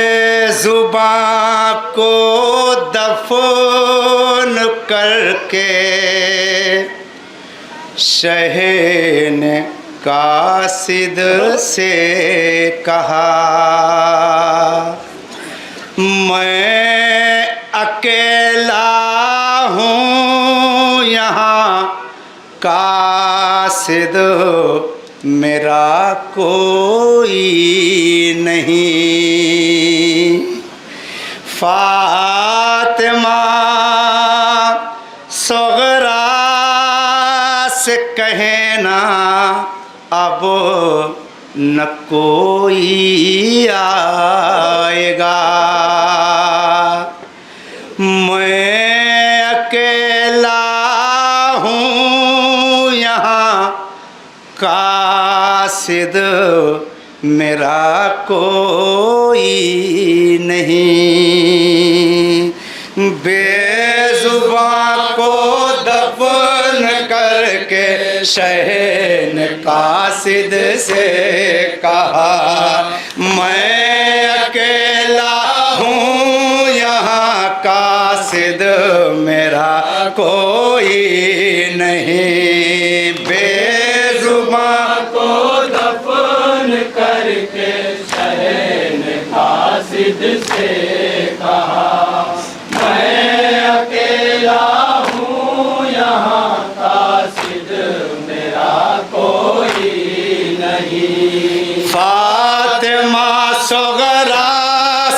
बेजुबां को दफन करके शहे ने कासिद से कहा, मैं अकेला हूँ यहाँ, कासिद मेरा कोई नहीं। फातिमा सगरा से कहना, अब न कोई आएगा। मैं अकेला हूँ यहाँ, कासिद मेरा कोई नहीं। बेजुबां को दफन करके शहन कासिद से कहा, मैं अकेला हूँ यहाँ, कासिद मेरा कोई नहीं। बेजुबां को दफन करके शहन कासिद से कहा, मैं अकेला हूँ यहाँ, कासिद मेरा कोई नहीं। फातिमा सगरा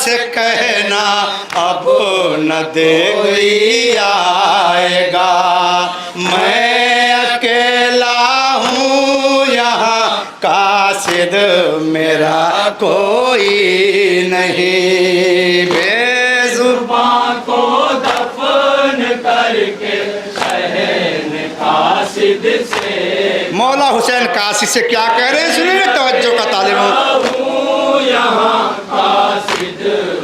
से कहना, अब न कोई आएगा। मैं अकेला हूँ यहाँ, कासिद मेरा कोई नहीं। बेजुबां को दफन करके शहन कासिद से, मौला हुसैन काशी से क्या कह रहे हैं, सुनिए तवज्जो का तालिब हूँ। यहाँ कासिद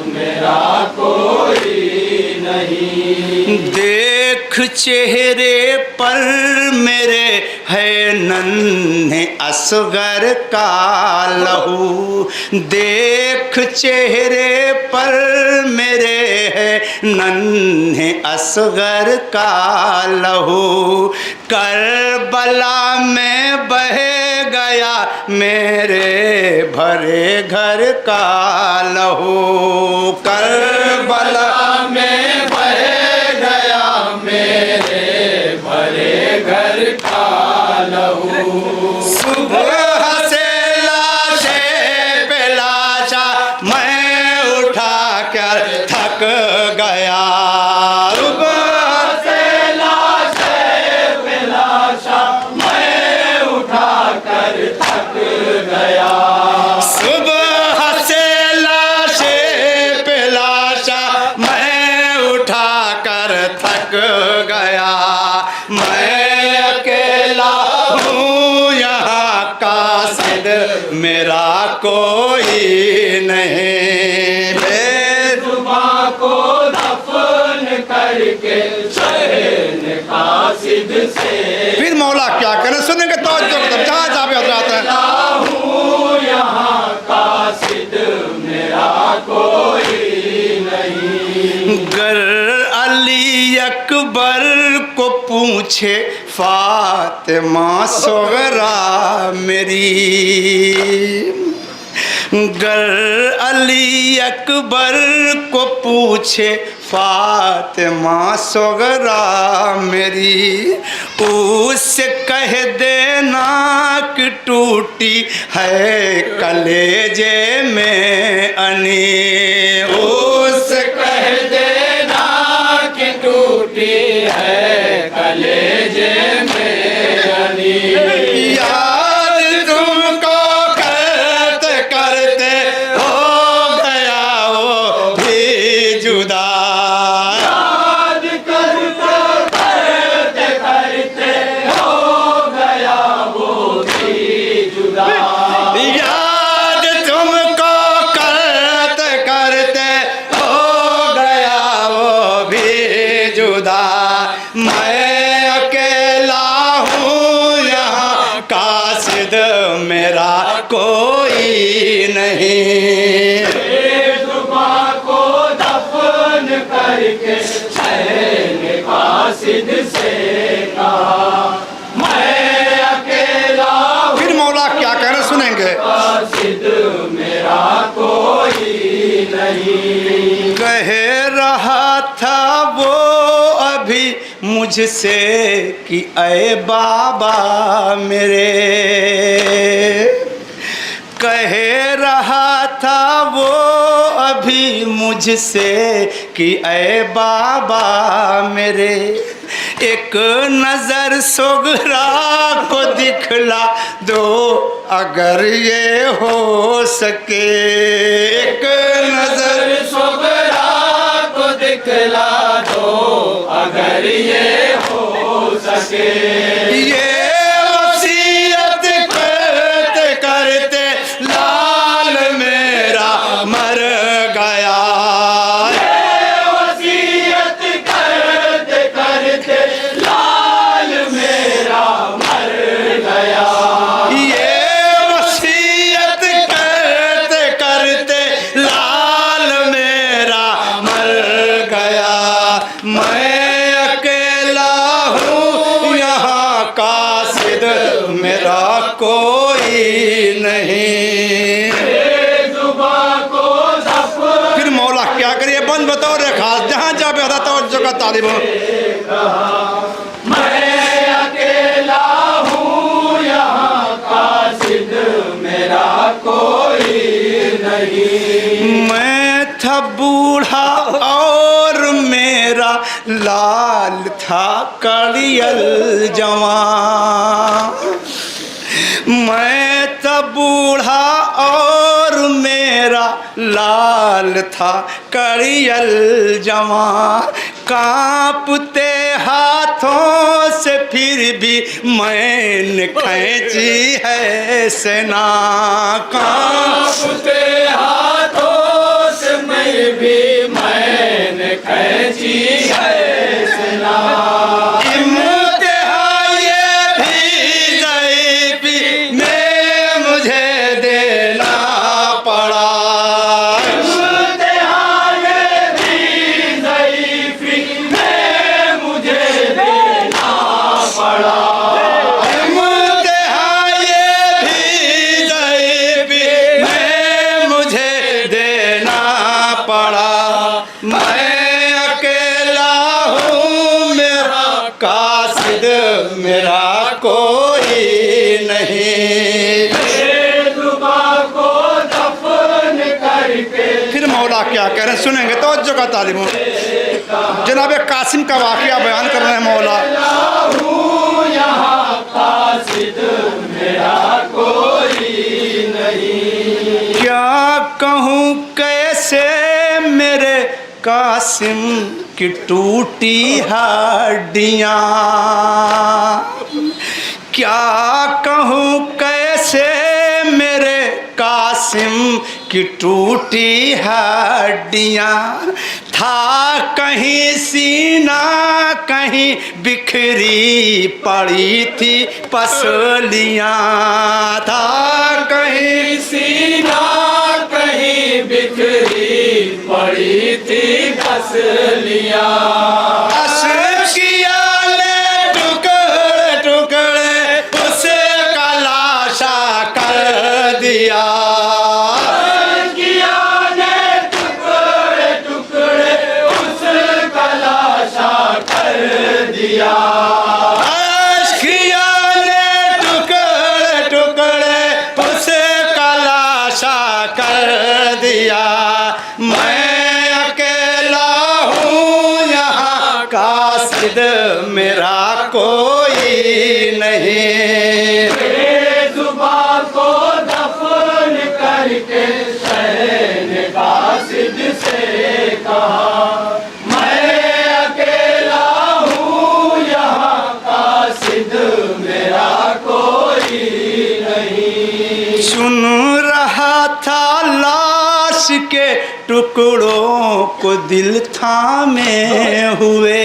मेरा कोई नहीं। देख चेहरे पर मेरे है नन्हे असगर का लहू, देख चेहरे पर मेरे है नन्हे असगर का लहू। करबला में बह गया मेरे भरे घर का लहू। करबला में बह गया मेरे भरे घर का लहू। सुबह से लाशे पे लाशा मैं उठा कर थक गया। सुबह से लाशे पे लाशा मैं उठा कर थक गया। सुबह से लाशे पे लाशा मैं उठा कर थक गया। मैं अकेला हूँ यहाँ, कासिद मेरा कोई नहीं। बेजुबां को दफन करके शहन कासिद से, फिर मौला क्या करें, सुनेंगे तो जहाँ जहाँ भी हजरात हैं। यहाँ कासिद मेरा कोई नहीं। गर अली अकबर को पूछे फातिमा सगरा मेरी, गर अली अकबर को पूछे फातिमा सगरा मेरी, उससे कह देना कि टूटी है कलेजे में अनी। उससे कह देना कि टूटी है कलेजे में अनी। याद तुमको करते करते हो गया वो भी जुदा। याद करते करते करते हो गया वो भी जुदा। याद तुमको करते कर कासिद से कहा, मैं अकेला हूँ फिर मौला क्या कह रहे सुनेंगे। कासिद मेरा कोई नहीं। कह रहा था वो अभी मुझसे कि ऐ बाबा मेरे, कह रहा था वो अभी मुझसे कि ऐ बाबा मेरे, एक नजर सोगरा को दिखला दो अगर ये हो सके, एक नजर सोगरा को दिखला दो अगर ये हो सके। ये वसीयत करते करते लाल मेरा मर गया, ये वसीयत करते करते लाल मेरा मर गया। ये वसीयत करते करते लाल मेरा मर गया। मैं अकेला हूँ यहाँ कासिद मेरा कोई नहीं। फिर मौला क्या करिए बंद बताओ रे खास, जहाँ जहाँ पे होता तवज्जो का तालिब हो। मैं अकेला हूँ यहाँ कासिद मेरा कोई नहीं। मैं था बूढ़ा और मेरा लाल था कड़ियल जवान, मैं था बूढ़ा और मेरा लाल था कड़ियल जवान, कांपते हाथों से फिर भी मैंने खींची है सेना, कांपते हाथों से मैं भी मैंने खींची है सेना। इम्तिहान ये भी ज़ईफ़ी में मुझे देना पड़ा, इम्तिहान ये भी ज़ईफ़ी में मुझे देना पड़ा। इम्तिहान ये भी ज़ईफ़ी में मुझे देना पड़ा। मैं अकेला हूँ मेरा कासिद मेरा कोई नहीं। को दफन करके फिर मौला क्या कह रहे हैं सुनेंगे तो जो का तालिब हो। जनाब कासिम का वाक़या बयान कर रहे हैं मौला। हूँ यहाँ कासिद मेरा कोई नहीं। क्या कहूँ कैसे मेरे कासिम की टूटी हड्डियाँ, क्या कहूँ कैसे मेरे कासिम की टूटी हड्डियाँ, था कहीं सीना कहीं बिखरी पड़ी थी पसलियाँ, था कहीं सीना कहीं बिखरी पड़ी थी फसलियाँ। अशकिया ने टुकड़े टुकड़े उसे कलाशा कर दिया, किया ने टुकड़े टुकड़े उस कलाशा कर दिया। अशकिया ने टुकड़े टुकड़े उसे कलाशा कर दिया। मैं अकेला हूँ यहाँ कासिद मेरा कोई नहीं। जुबा को दफन करके शहर कासिद से कहा, मैं अकेला हूँ यहाँ कासिद मेरा कोई नहीं। सुन रहा था लाश के टुकड़ों को दिल थामे हुए,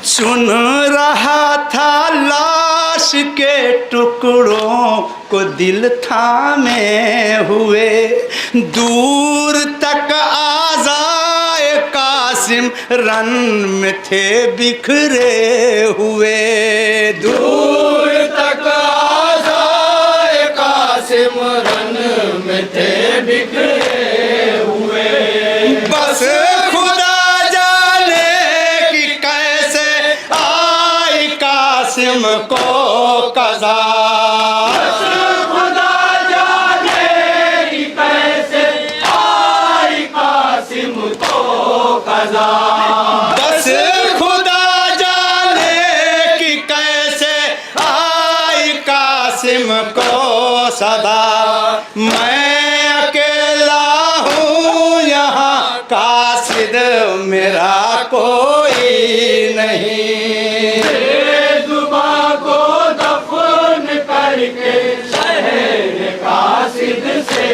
सुन रहा था लाश के टुकड़ों को दिल थामे हुए, दूर तक आज़ाए कासिद कासिम रन में थे बिखरे हुए। दूर तक आज़ाए कासिम रन में थे बिखरे हुए। बस खुदा जाने कि कैसे आई कासिम को कज़ा। खुदा जाने कि कैसे आई कासिम को कज़ा। बस खुदा जाने कि कैसे आई कासिम को सदा। मैं अकेला हूँ यहाँ, कासिद मेरा कोई नहीं। बेजुबां को दफन करके शहर कासिद से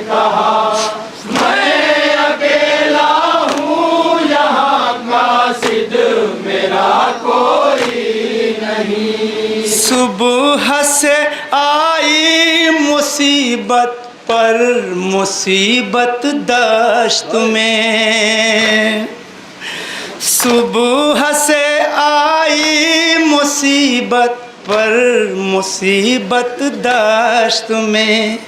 कहा, मैं अकेला हूँ यहाँ, कासिद मेरा कोई नहीं। सुबह से आई मुसीबत पर मुसीबत दश्त में। सुबह से आई मुसीबत पर मुसीबत दश्त में।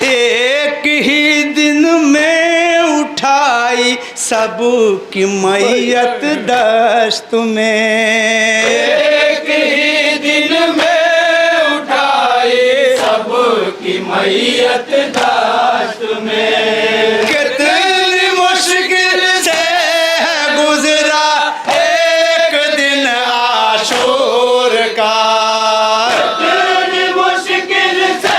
एक ही दिन में उठाई सबकी मैयत दश्त में। एक ही दिन में उठाई सबकी मैयत दश्त में। कितनी मुश्किल से है गुजरा एक दिन आशूर का। कितनी मुश्किल से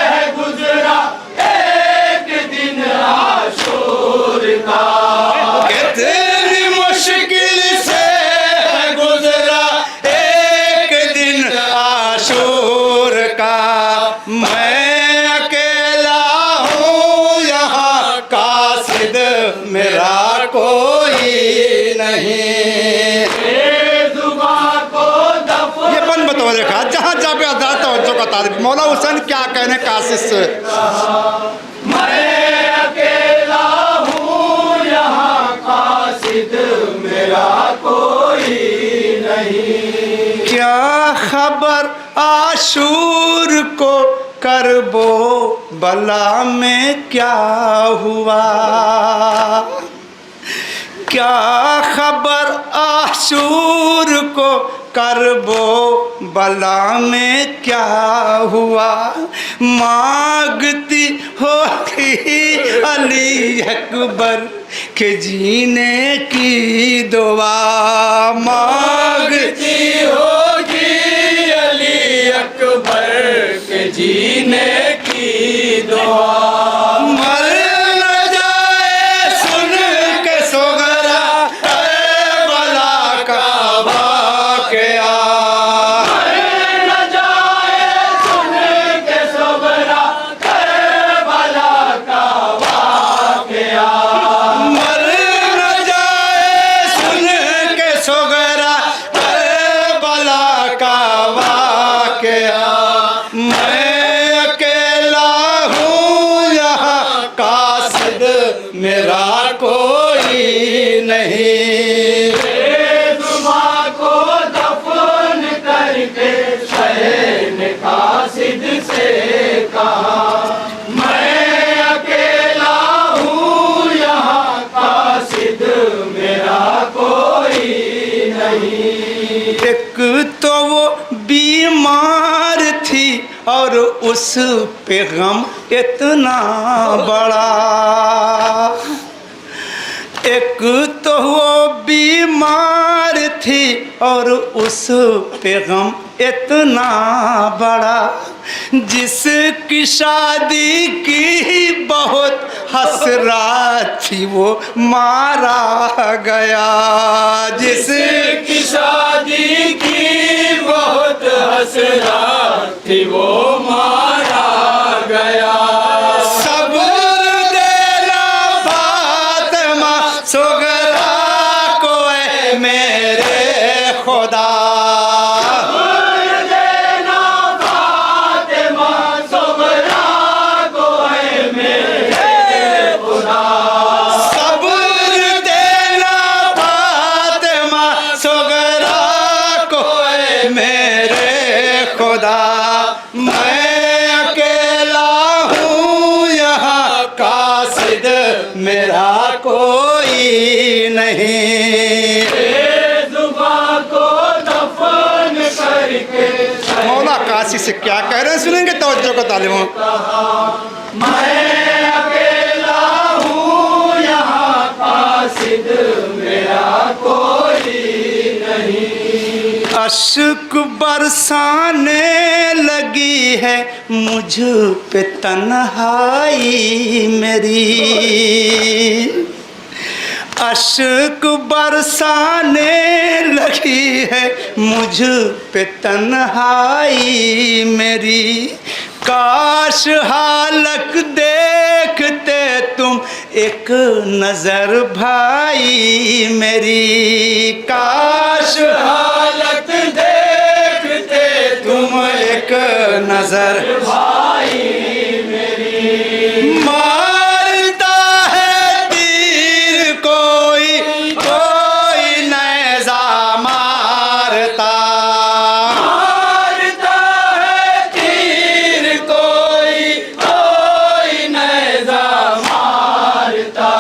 है गुजरा एक दिन आशूर का। कितनी मुश्किल से है गुजरा एक दिन आशूर का। मैं अकेला हूँ यहाँ, कासिद मेरा कोई नहीं। बेजुबां को दफन ये बन बतौर देखा जहाँ जहाँ पे अदालत तवज्जो का तारीफ। मौला हुसैन क्या कहने कासिद से। मैं अकेला हूँ यहाँ, कासिद मेरा कोई नहीं। क्या खबर आशूर को करबो बला में क्या हुआ। क्या खबर आशूर को करबो बला में क्या हुआ। मांगती होगी अली अकबर के जीने की दुआ। मांगती होगी अली अकबर के जीने की दुआ। मर न जाए सुन के सोगरा बला का वाक़या। मर न जाए सुन के सोगरा बला का वाक़या। मर न जाए सुन के सोगरा बला का वाक़या। मैं अकेला हूँ यहाँ, कासिद मेरा कोई नहीं। बेजुबां को दफन करके शहर ने कासिद से कहा, मैं अकेला हूँ यहाँ, कासिद मेरा कोई नहीं। एक तो वो बीमार थी और उस पे गम इतना बड़ा। एक तो वो बीमार थी और उस पे गम इतना बड़ा। जिसकी शादी की बहुत हसरत थी वो मारा गया। जिसकी शादी की बहुत हसरत थी वो मारा गया। सब्र देना फातिमा सुगरा को ऐ मेरे खुदा। नहीं। बेजुबां को दफन करके मौला काशी से क्या कह रहे हैं सुनेंगे तवज्जो को तालिमों। मैं अकेला हूँ यहाँ कासिद मेरा कोई नहीं। अश्क बरसाने लगी है मुझ पे तन्हाई मेरी, अश्क बरसाने लगी है मुझ पे तन्हाई मेरी। काश हालक देखते तुम एक नजर भाई मेरी, काश हालत देखते तुम एक नजर भाई मेरी। मारता है तीर कोई कोई नैज़ा मारता, मारता है तीर कोई कोई नैज़ा मारता।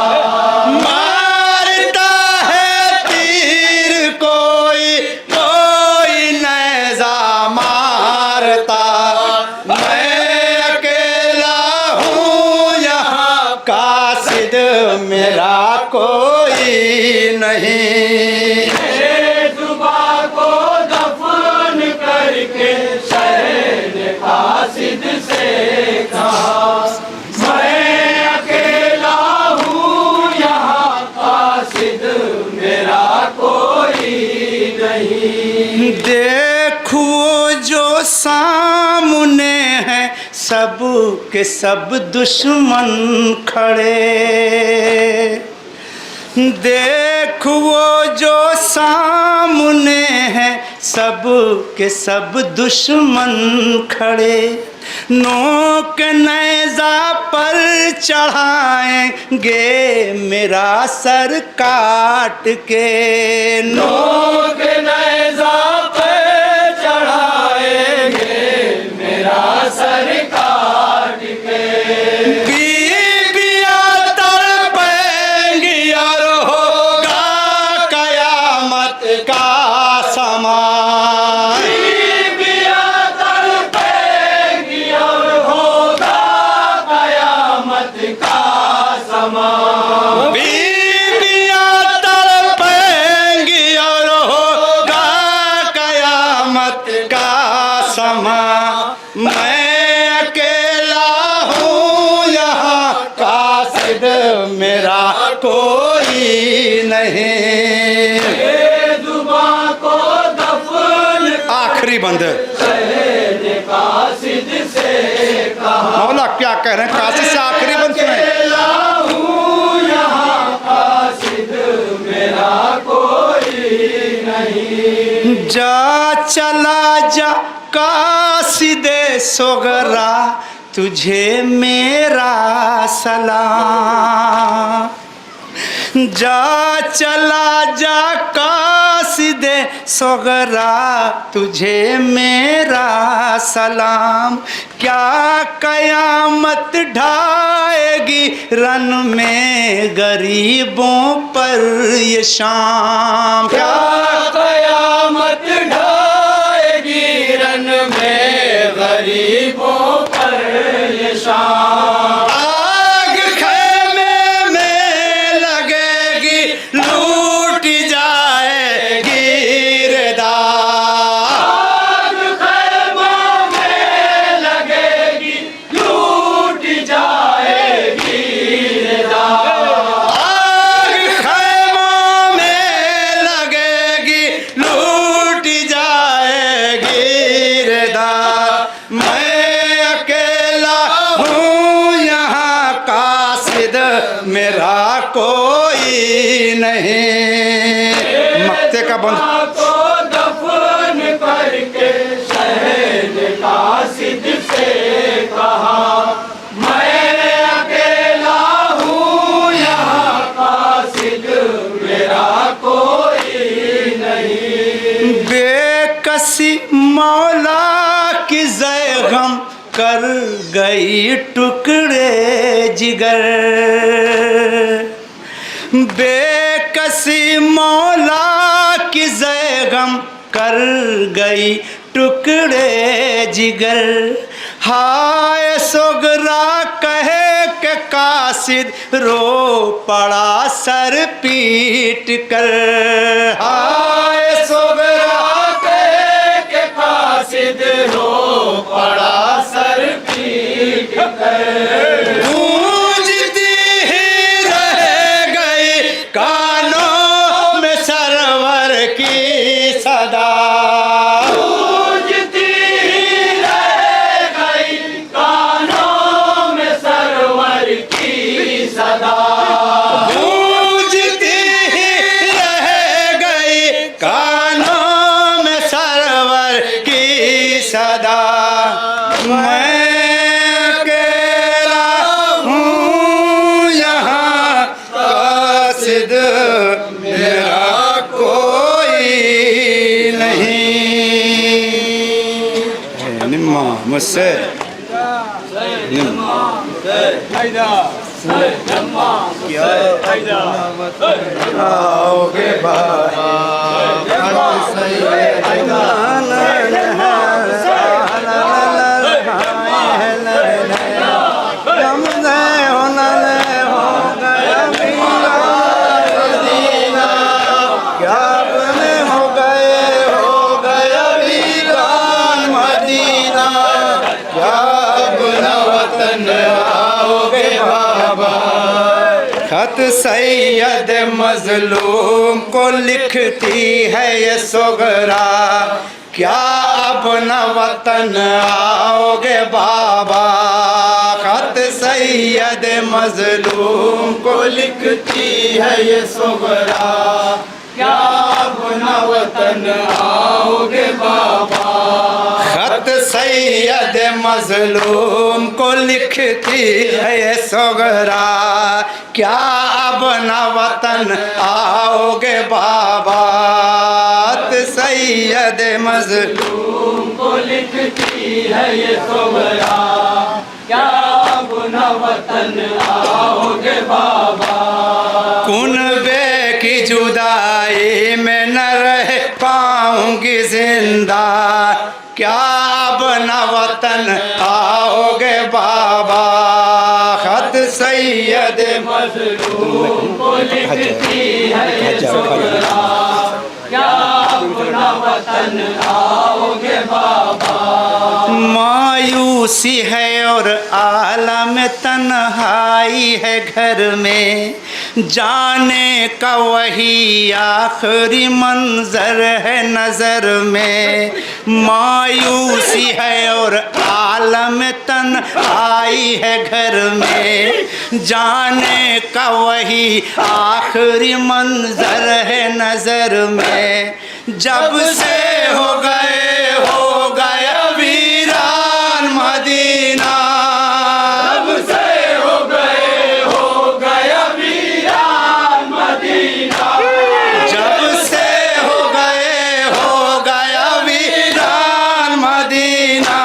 मारता है तीर कोई कोई नैज़ा मारता। मैं अकेला हूँ यहाँ कासिद मेरा कोई नहीं। बेजुबां को दफन करके शहर कासिद से कहा, मैं अकेला हूँ यहाँ कासिद मेरा कोई नहीं। देखो जो सामने हैं सब के सब दुश्मन खड़े, देखो जो सामने हैं सब के सब दुश्मन खड़े। नोक नेज़ा पर चढ़ाएंगे मेरा सर काट के, नोक नेज़ा पे चढ़ाएंगे मेरा सर काट के। बीबियाँ तड़पेंगी और होगा कयामत का समय। बीबियाँ तड़पेंगी और होगा कयामत का समय। बीबियाँ तड़पेंगी और होगा कयामत का समय। मैं अकेला हूँ यहाँ कासिद मेरा कोई नहीं। बेजुबां को दफन आखिरी बंद शहर कासिद से कहा, मौला क्या कह रहे हैं काशी से आखिरी बंद सुने। अकेला हूँ यहाँ कासिद मेरा कोई नहीं। जा चला जा कासिदे सोगरा तुझे मेरा सलाम, जा चला जा कासिदे सोगरा तुझे मेरा सलाम। क्या कयामत ढाएगी रन में गरीबों पर ये शाम, क्या कयामत ढाएगी रन में गरीबों पर ये शाम। आग खैमे में लगेगी लूट जाएगी रदा, आग खैमों में लगेगी लूट जाएगी रदा। आग खैमों में लगेगी लूट जाएगी रदा। मैं अकेला हूँ यहाँ कासिद मेरा कोई नहीं। मक्ते का बंद को दफन करके शहर कासिद से कहा, मैं अकेला हूँ यहाँ कासिद मेरा कोई नहीं। बेकसी मौला की जय गम कर गई टुकड़े जिगर, बे गम कर गई टुकड़े जिगर। हाय सोगरा कहे के कासिद रो पड़ा सर पीट कर। हाय सोगरा कहे के कासिद रो पड़ा सर पीट कर। गूंजती ही रह गई कानों में सरवर की सदा। गूंजती ही रह गई कानों में सरवर की सदा। गूंजती ही रह गई कानों में सरवर की सदा। मैं अकेला हूँ यहाँ कासिद मेरा कोई नहीं। निम्मा मुझसे आओगे खत सैयद मजलूम को लिखती है ये सोगरा। क्या अपना वतन आओगे बाबा। खत सैयद मजलूम को लिखती है ये सोगरा। क्या अपना वतन आओगे बाबा। खत सैयद मजलूम को लिखती है ये सोगरा। क्या अपना वतन आओगे बाबा। खत सैयद मजलूम को लिखती है ये सोगरा। क्या अपना वतन आओगे बाबा। कुनबे की जुदाई में न रह पाऊंगी जिंदा। क्या अपना वतन आओगे बाबा। खत सैयद मजलूम को लिखती है ये सोगरा। क्या अपना वतन आओगे बाबा। मायूसी है और आलम तन्हाई है घर में। जाने का वही आखिरी मंजर है नजर में। मायूसी है और आलम तन्हाई है घर में। जाने का वही आखिरी मंजर है नजर में। जब से हो गया वीरान मदीना। जब से हो गया वीरान मदीना। जब से हो गया वीरान मदीना।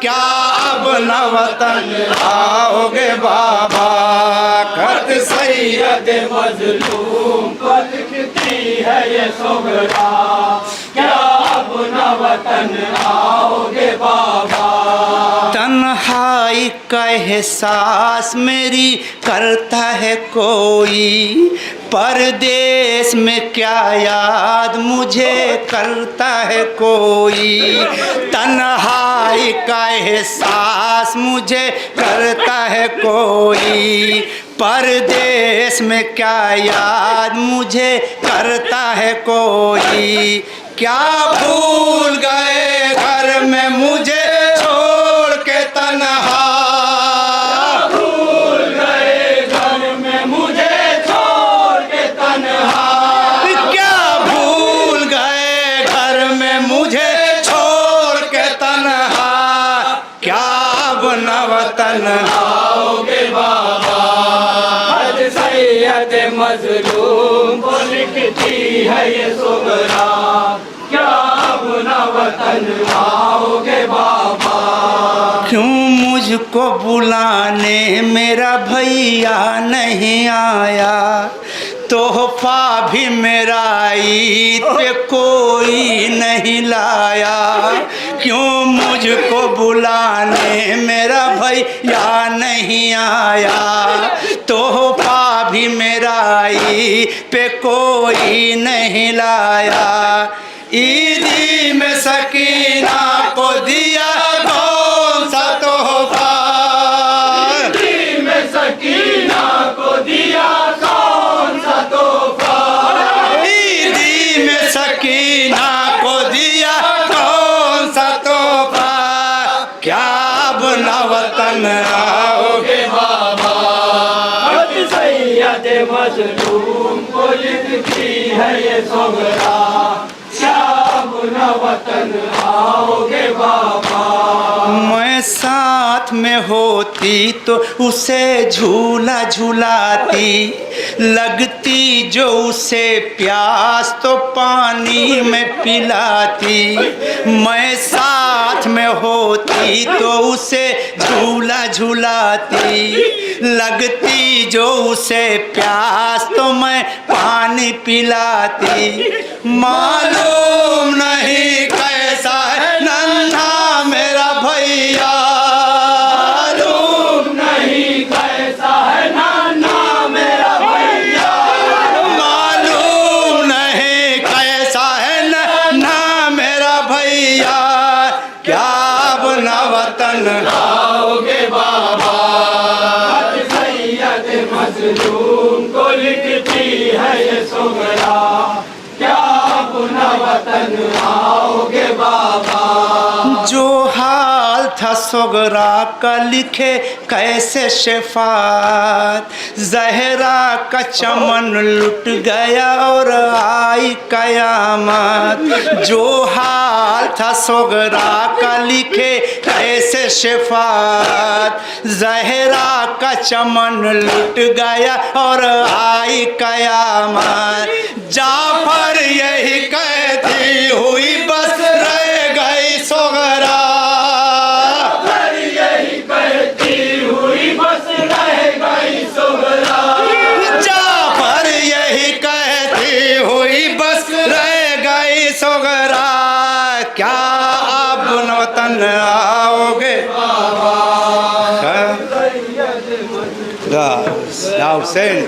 क्या अब न वतन आओगे बाबा। खत सैयद मजलूम को लिखती है ये सोगरा। क्या अपना वतन आओगे बाबा। तन्हाई का एहसास मेरी करता है कोई। परदेश में क्या याद मुझे करता है कोई। तन्हाई का एहसास मुझे करता है कोई। परदेश में क्या याद मुझे करता है कोई। क्या भूल गए घर में मुझे छोड़ के तन्हा। भूल गए घर में मुझे छोड़ के तन्हा। क्या भूल गए घर में मुझे छोड़ के तन्हा। क्या अब न वतन आओगे बाबा। हज सैयद मजलूम को लिखती है ये सोगरा। क्या अपना वतन आओगे बाबा। क्यों मुझको बुलाने मेरा भैया नहीं आया। तोहफा भी मेरा ईद पे कोई नहीं लाया, क्यों मुझको बुलाने मेरा भैया नहीं आया। तोहफा भी मेरा ईद पे कोई नहीं लाया, ईदी में सकीना को दिया कौन सा तोहफा, ईदी में सकीना को दिया कौन सा तोहफा, ईदी में सकीना को दिया कौन सा तोहफा। क्या अपना वतन आओगे बाबा, सैयद मजलूम को लिखती है ये सोगरा, क्या अपना वतन आओगे बाबा। मैं साथ में होती तो उसे झूला झुलाती, लगती जो उसे प्यास तो पानी में पिलाती। मैं साथ में होती तो उसे झूला झुलाती, लगती जो उसे प्यास तो मैं पानी पिलाती। मालूम नहीं कैसा है नन्हा मेरा भैया, मालूम नहीं कैसा है नाना मेरा भैया, मालूम नहीं कैसा है नन्हा मेरा भैया। क्या अपना वतन आओगे बाबा, सैयद मजलूम को लिखती है ये सोगरा, क्या अपना वतन आओगे बाबा। जो हाल था सोगरा का लिखे कैसे शेफात, जहरा का चमन लुट गया और आई कयामत। जो हाल था सोगरा का लिखे कैसे शेफात, जहरा का चमन लुट गया और आई कयामत। जाफर यही कहती हुई बस रह गई सोगरा, यही कहती हुई बस रह गई सोगरा, जाफर यही कहती हुई बस रह गई सोगरा। क्या आप वतन आओगे बाबा। हुसैन